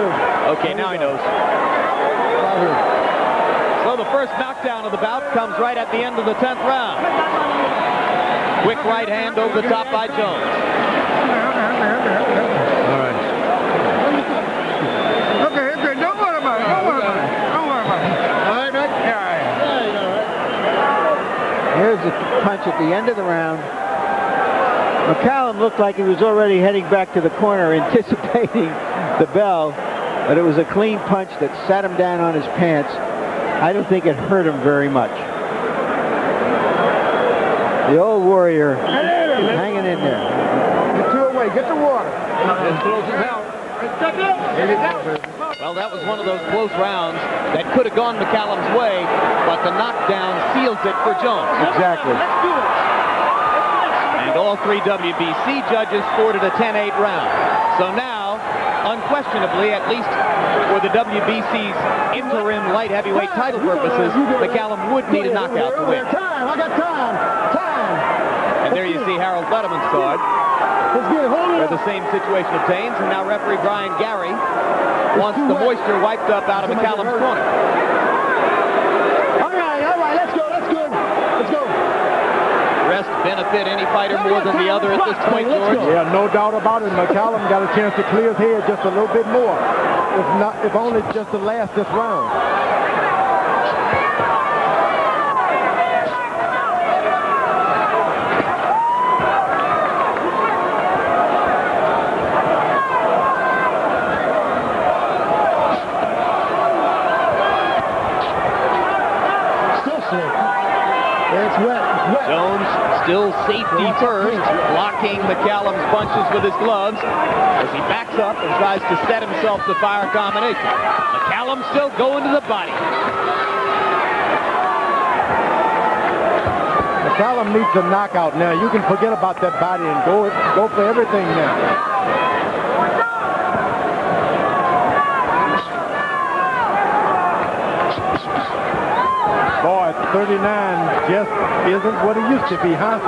Okay, now he knows. So the first knockdown of the bout comes right at the end of the 10th round. Quick right hand over the top by Jones. All right. Okay. Don't worry about it. Don't worry about it. All right, Rick? Yeah. Here's the punch at the end of the round. McCallum looked like he was already heading back to the corner, anticipating the bell, but it was a clean punch that sat him down on his pants. I don't think it hurt him very much. The old warrior hanging in there. Get two away. Get the water. Well, that was one of those close rounds that could have gone McCallum's way, but the knockdown seals it for Jones. Exactly. And all three WBC judges scored it a 10-8 round. So now, unquestionably, at least for the WBC's interim light heavyweight title purposes, McCallum would need a knockout to win. Time. I got time. And there you see Harold Letterman's card, where the same situation obtains. And now referee Brian Gary wants the moisture wiped up out of McCallum's corner. All right. Let's go. That's good. Let's go. Rest benefit any fighter more than the other at this point, George? Yeah, no doubt about it. McCallum got a chance to clear his head just a little bit more. if only just to last this round. It's wet. Jones still safety first, blocking McCallum's punches with his gloves as he backs up and tries to set himself to fire a combination. McCallum still going to the body. McCallum needs a knockout now. You can forget about that body and go for everything now. Boy, 39 just isn't what it used to be, huh?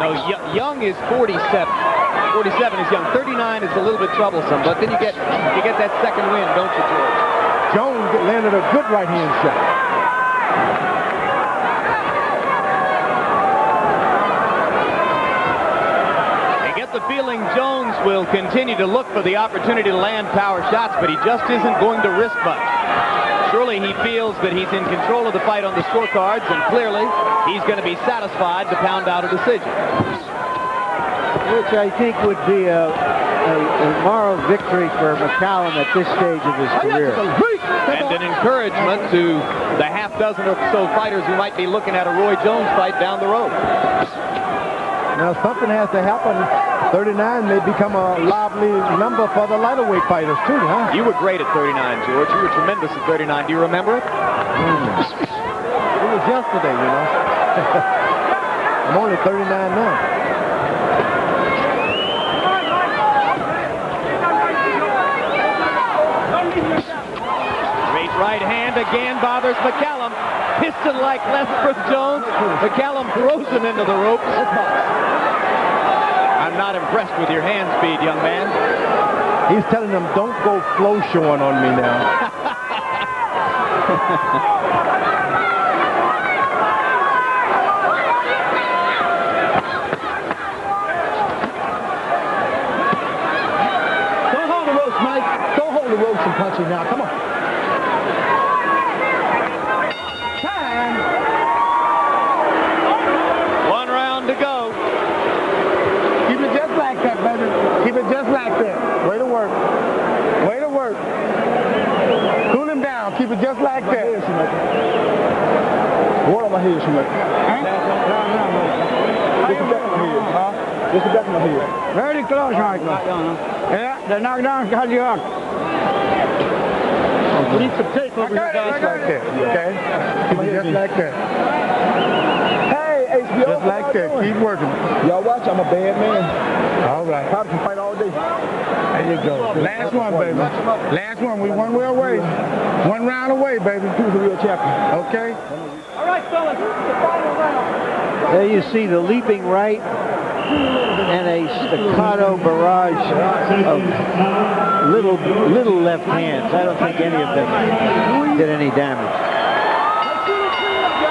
No, Young is 47. 47 is Young. 39 is a little bit troublesome, but then you get that second win, don't you, George? Jones landed a good right-hand shot. I get the feeling Jones will continue to look for the opportunity to land power shots, but he just isn't going to risk much. Surely he feels that he's in control of the fight on the scorecards, and clearly he's going to be satisfied to pound out a decision. Which I think would be a moral victory for McCallum at this stage of his career. And an encouragement to the half dozen or so fighters who might be looking at a Roy Jones fight down the road. Now something has to happen. 39 may become a lively number for the lighter weight fighters too, huh? You were great at 39, George. You were tremendous at 39. Do you remember it? It was yesterday, you know. I'm only 39 now. Great right hand again bothers McCallum. Piston-like left from Jones. McCallum throws him into the ropes. I'm not impressed with your hand speed, young man. He's telling them, don't go flow showing on me now. Don't hold the ropes, Mike. Don't hold the ropes and punch him now. Come on. Time. One round to go. Keep it just like that, baby. Keep it just like that. Way to work. Way to work. Cool him down. Keep it just like that. What on my head, Schmidt? Just the back of my head. Huh? Just the back of my head. Very close, Michael. Yeah, the knockdown got you up. We need some tape over your guys like that, okay? Keep it just like that. Just like that. Keep working. Y'all watch, I'm a bad man. All right. Probably can fight all day. There you go. Last one, baby. Last one. We one way away. One round away, baby. Who's the real champion? Okay? All right, fellas. The final round. There you see the leaping right and a staccato barrage of little left hands. I don't think any of them did any damage.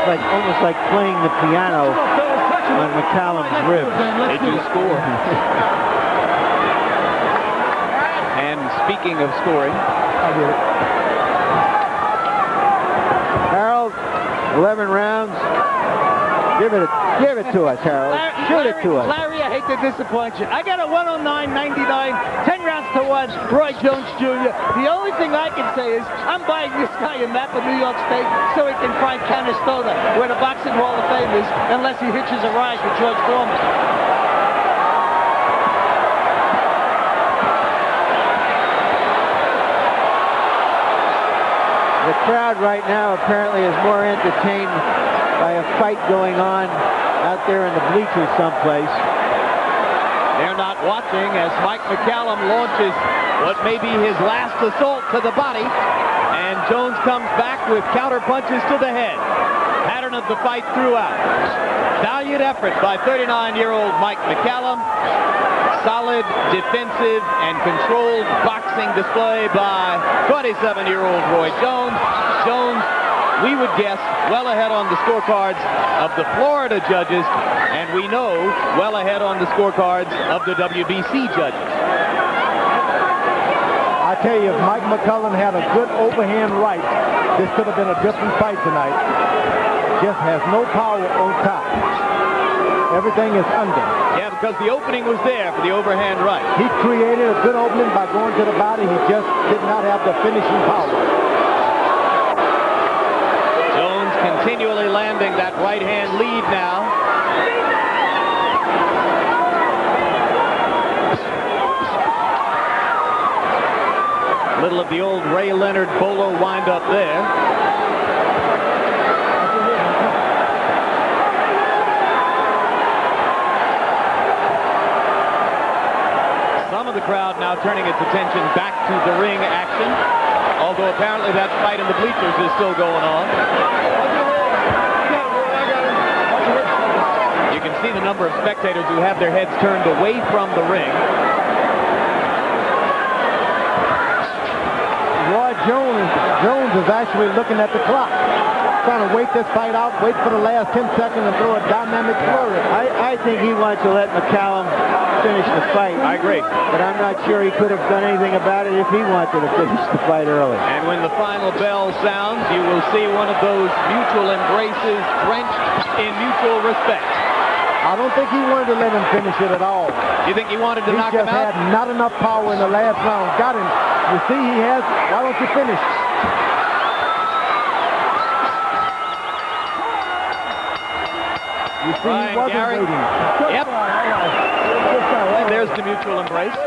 Almost like playing the piano on McCallum's ribs. They do score. And speaking of scoring, Harold, 11 rounds. Give it to us, Harold. Shoot it to us. Larry, I hate to disappoint you. I got a 109.99, 10 rounds to 1, Roy Jones Jr. The only thing I can say is I'm buying this guy a map of New York State so he can find Canastota, where the Boxing Hall of Fame is, unless he hitches a ride with George Foreman. The crowd right now apparently is more entertained by a fight going on out there in the bleachers someplace. they're not watching as Mike McCallum launches what may be his last assault to the body, and Jones comes back with counter punches to the head. Pattern of the fight throughout. Valiant effort by 39-year-old Mike McCallum. Solid, defensive, and controlled boxing display by 27-year-old Roy Jones. Jones, we would guess, well ahead on the scorecards of the Florida judges, and we know well ahead on the scorecards of the WBC judges. I I tell you, if Mike McCallum had a good overhand right, this could have been a different fight tonight. Just has no power on top. Everything is under. Yeah, because the opening was there for the overhand right. He created a good opening by going to the body. He just did not have the finishing power. Jones continually landing that right-hand lead now. Little of the old Ray Leonard bolo wind up there. Some of the crowd now turning its attention back to the ring action, although apparently that fight in the bleachers is still going on. You can see the number of spectators who have their heads turned away from the ring. Jones is actually looking at the clock, trying to wait this fight out, wait for the last 10 seconds and throw a dynamic flurry. I think he wants to let McCallum finish the fight. I agree. But I'm not sure he could have done anything about it if he wanted to finish the fight early. And when the final bell sounds, you will see one of those mutual embraces drenched in mutual respect. I don't think he wanted to let him finish it at all. You think he wanted to knock him out? He just had not enough power in the last round. Got him. You see he has. Why don't you finish? You see he wasn't waiting. Yep. And there's the mutual embrace.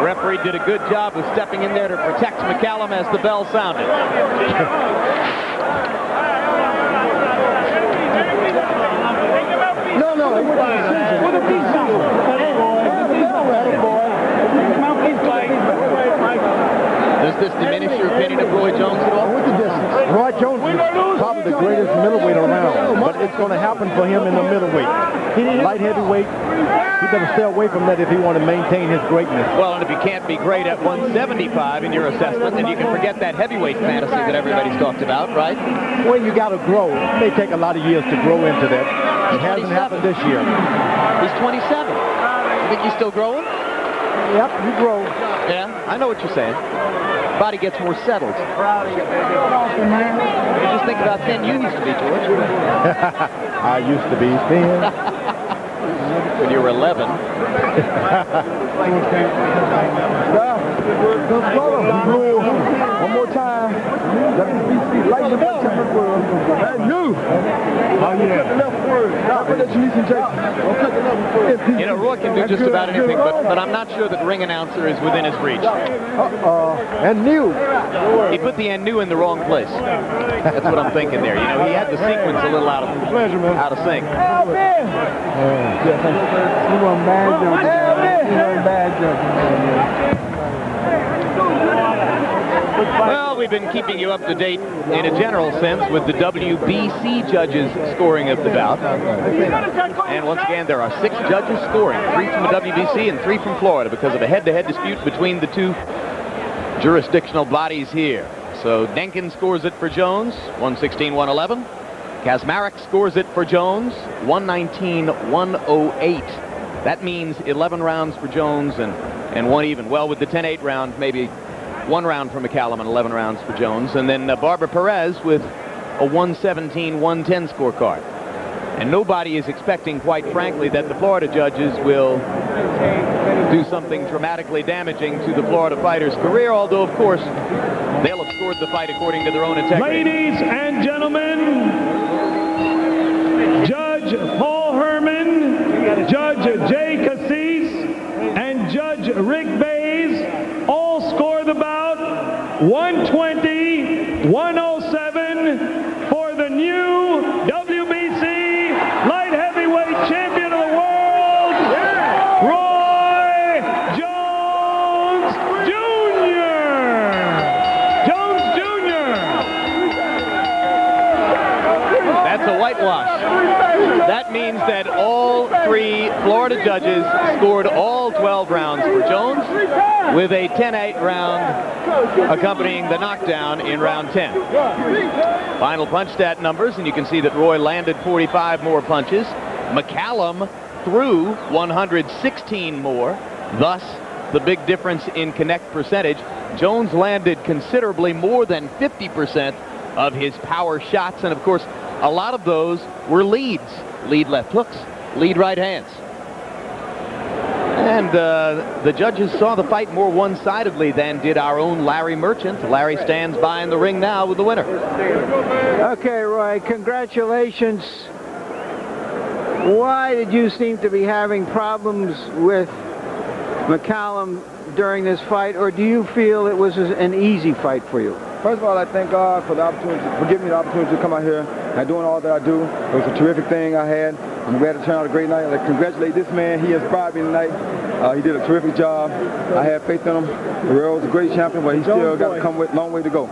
Referee did a good job of stepping in there to protect McCallum as the bell sounded. No, it was a decision. With a Does this diminish your opinion of Roy Jones at all? With the distance. Roy Jones is probably the greatest middleweight around, but it's going to happen for him in the middleweight. Light heavyweight, he better stay away from that if he want to maintain his greatness. Well, and if you can't be great at 175 in your assessment, then you can forget that heavyweight fantasy that everybody's talked about, right? Well, you got to grow. It may take a lot of years to grow into that. It hasn't happened this year. He's 27. You think he's still growing? Yep, you grow. Yeah, I know what you're saying. Body gets more settled. You just think about thin you used to be, George. I used to be thin. When you were 11. One more time. Light the belt. And you. Oh, yeah. You know, Roy can do just about anything, but I'm not sure that ring announcer is within his reach. And new. He put the and new in the wrong place. That's what I'm thinking there. You know, he had the sequence a little out of sync. You want bad Well, we've been keeping you up to date in a general sense with the WBC judges scoring of the bout. And once again, there are 6 judges scoring, 3 from the WBC and 3 from Florida because of a head-to-head dispute between the 2 jurisdictional bodies here. So Denkin scores it for Jones, 116-111. Kazmarek scores it for Jones, 119-108. That means 11 rounds for Jones and 1 even. Well, with the 10-8 round, maybe 1 round for McCallum and 11 rounds for Jones. And then Barbara Perez with a 117-110 scorecard. And nobody is expecting, quite frankly, that the Florida judges will do something dramatically damaging to the Florida fighter's career, although, of course, they'll have scored the fight according to their own integrity. Ladies and gentlemen, Judge Paul Herman, Judge Jay Cassis, and Judge Rick Bays all score the bout 120-107 for the new WBC light heavyweight champion of the world, Roy Jones Jr. Jones Jr. That's a whitewash. That means that all 3 Florida judges scored all 12 rounds for Jones, with a 10-8 round accompanying the knockdown in round 10. Final punch stat numbers, and you can see that Roy landed 45 more punches. McCallum threw 116 more, thus the big difference in connect percentage. Jones landed considerably more than 50% of his power shots, and of course, a lot of those were leads. Lead left hooks, lead right hands. And the judges saw the fight more one-sidedly than did our own Larry Merchant. Larry stands by in the ring now with the winner. Okay, Roy, congratulations. Why did you seem to be having problems with McCallum during this fight, or do you feel it was an easy fight for you? First of all, I thank God for the opportunity, for giving me the opportunity to come out here and doing all that I do. It was a terrific thing I had. I'm glad to turn out a great night. I congratulate this man. He inspired me tonight. He did a terrific job. I had faith in him. Guerrero's a great champion, but he still got to come with a long way to go.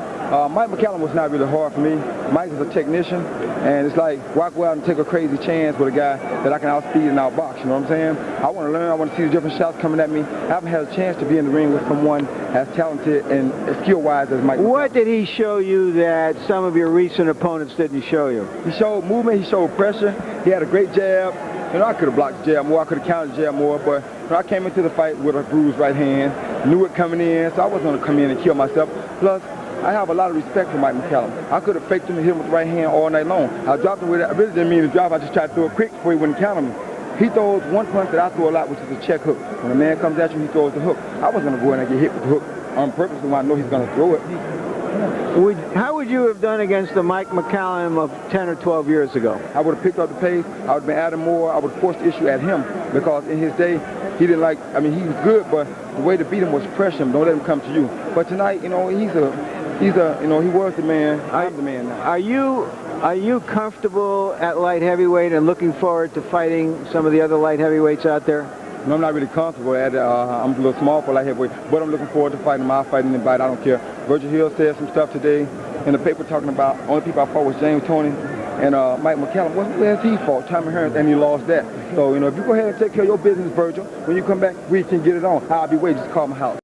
Mike McCallum was not really hard for me. Mike is a technician, and it's like, why go out and take a crazy chance with a guy that I can outspeed and outbox, you know what I'm saying? I want to learn. I want to see the different shots coming at me. I haven't had a chance to be in the ring with someone as talented and skill-wise as Mike McCallum. What did he show you that some of your recent opponents didn't show you? He showed movement. He showed pressure. He had a great jab. You know, I could have blocked the jab more. I could have countered the jab more, but I came into the fight with a bruised right hand, knew it coming in, so I wasn't going to come in and kill myself. Plus, I have a lot of respect for Mike McCallum. I could have faked him and hit him with the right hand all night long. I dropped him with it. I really didn't mean to drop. I just tried to throw it quick before he wouldn't counter me. He throws one punch that I throw a lot, which is a check hook. When a man comes at you, he throws the hook. I wasn't going to go in and get hit with the hook on purpose when I know he's going to throw it. How would you have done against the Mike McCallum of 10 or 12 years ago? I would have picked up the pace. I would have been adding more. I would have forced the issue at him because in his day, he didn't like, I mean, he was good, but the way to beat him was pressure him. Don't let him come to you. But tonight, you know, he's a, you know, he was the man. I'm the man now. Are you comfortable at light heavyweight and looking forward to fighting some of the other light heavyweights out there? No, I'm not really comfortable at it. I'm a little small for light heavyweight, but I'm looking forward to fighting him. I'll fight anybody. I don't care. Virgil Hill said some stuff today in the paper talking about only people I fought was James Toney and Mike McCallum. Where's he fought? Tommy Hearns, and he lost that. So, you know, if you go ahead and take care of your business, Virgil, when you come back, we can get it on. I'll be waiting. Just call my house.